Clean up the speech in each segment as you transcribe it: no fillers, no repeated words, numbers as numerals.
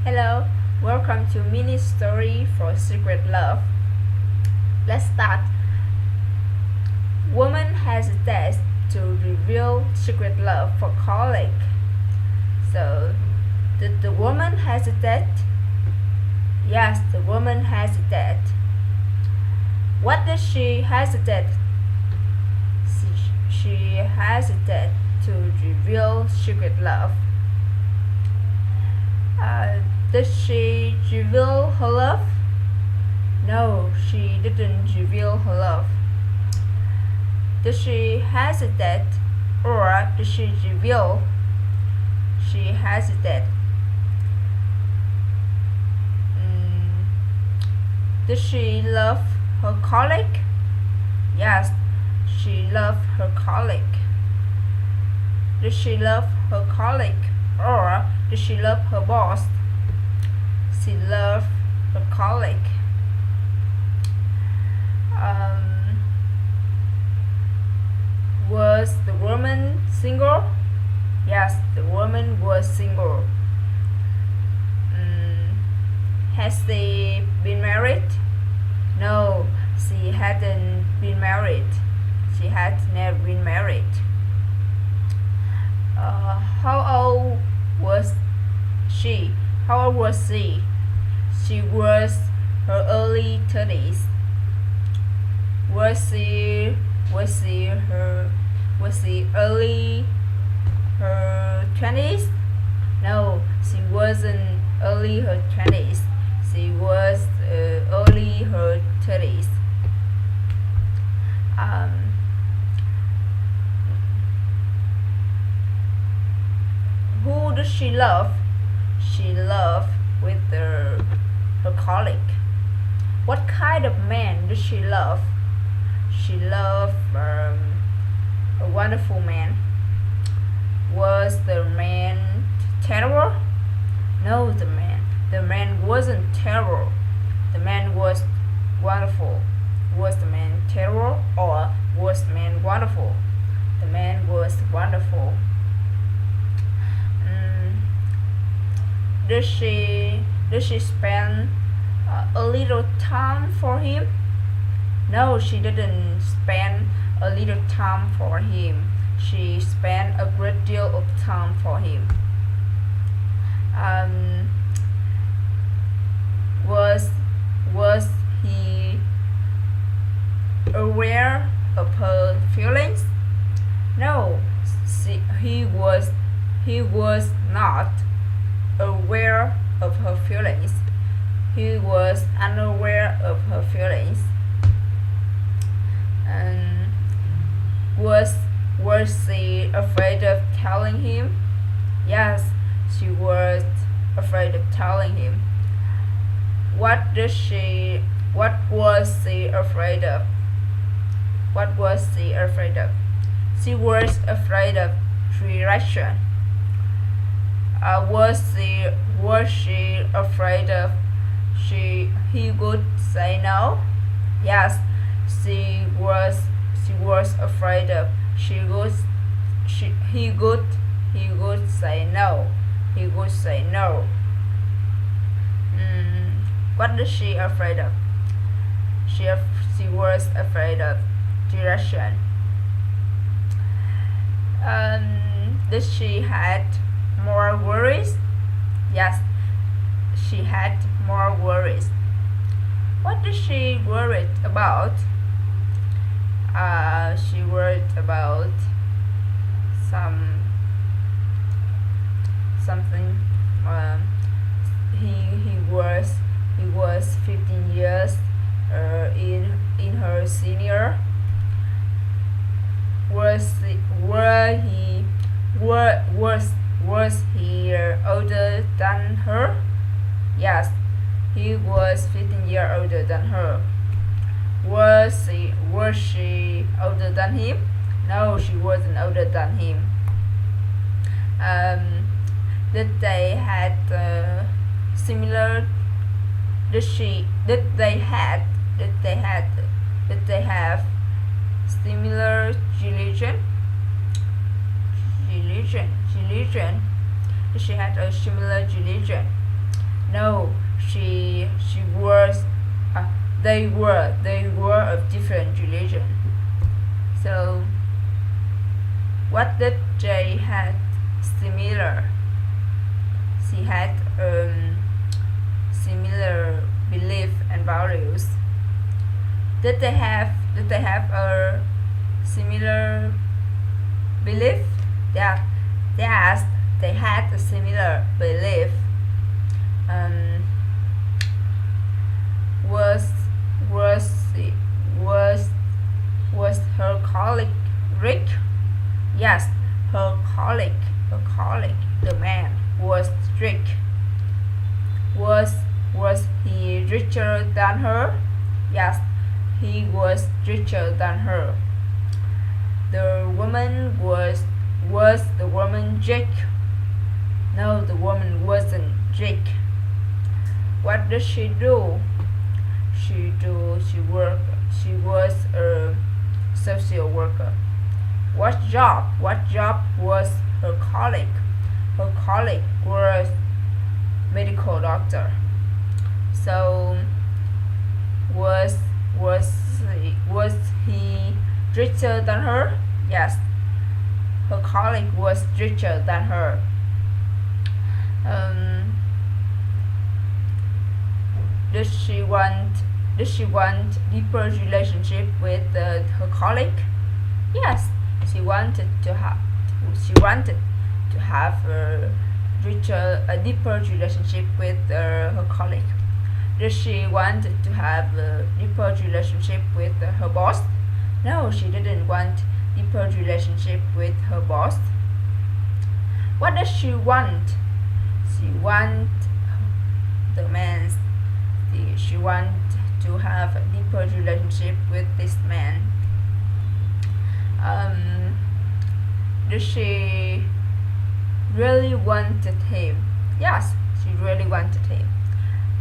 Hello, welcome to mini story for secret love. Let's start. Woman has a test to reveal secret love for colleague. So, did the woman hesitate? Yes, the woman hesitated. What did she hesitate? She hesitated to reveal secret love. Did she reveal her love? No, she didn't reveal her love. Did she hesitate or did she reveal? She hesitated. Did she love her colleague? Yes, she loved her colleague. Did she love her colleague or did she love her boss? She loved her colleague. Was the woman single? Yes, the woman was single. Has she been married? No, she hadn't been married. She had never been married. How old was she? How old was she? She was her early 30s. Was she early her 20s? No, she wasn't early her 20s. She was early her 30s. Who does she love? She loved with her colleague. What kind of man does she love? She loved a wonderful man. Was the man terrible? No, the man wasn't terrible. The man was wonderful. Was the man terrible or was the man wonderful? The man was wonderful. Does she spend a little time for him? No, she didn't spend a little time for him. She spent a great deal of time for him. Was he aware of her feelings? No, he was not aware of her feelings. He was unaware of her feelings. Was she afraid of telling him? Yes, she was afraid of telling him. What was she afraid of? What was she afraid of? She was afraid of rejection. Was she afraid of he would say no? Yes, she was afraid of he would say no. He would say no. What is she afraid of? She was afraid of rejection. Did she had more worries? Yes, she had more worries. What did she worried about? She worried about something. He was 15 years in her senior. Was he older than her? Yes, he was 15 years older than her. Was she older than him? No, she wasn't older than him. Did they had similar? Did they have similar religion? Did she had a similar religion? No, she was. They were of different religion. So what did they had similar? She had similar belief and values. Did they have a similar belief? Yeah, yes, they had a similar belief. Um, was was was was her colleague rich? Yes, her colleague, the man was rich. Was he richer than her? Yes, he was richer than her. The woman was the woman rich? No, the woman wasn't rich. What does she do? She was a social worker. What job was her colleague? Her colleague was medical doctor. So was he richer than her? Yes, her colleague was richer than her. Um, did she want deeper relationship with her colleague? Yes, she wanted to have a deeper relationship with her colleague. Did she want to have a deeper relationship with her boss? No, she didn't want deeper relationship with her boss. What does she want? She want the man. She want to have a deeper relationship with this man. Um, did she really wanted him? Yes, she really wanted him.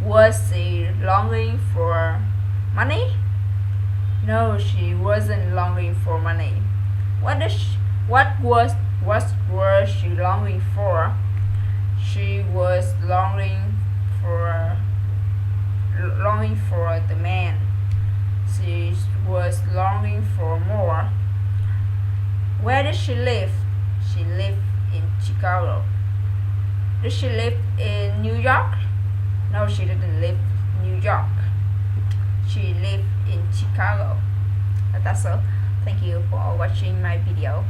Was she longing for money? No, she wasn't longing for money. What was she longing for? She was longing for the man. She was longing for more. Where did she live? She lived in Chicago. Did she live in New York? No, she didn't live in New York. She lived in Chicago. That's all. Thank you for watching my video.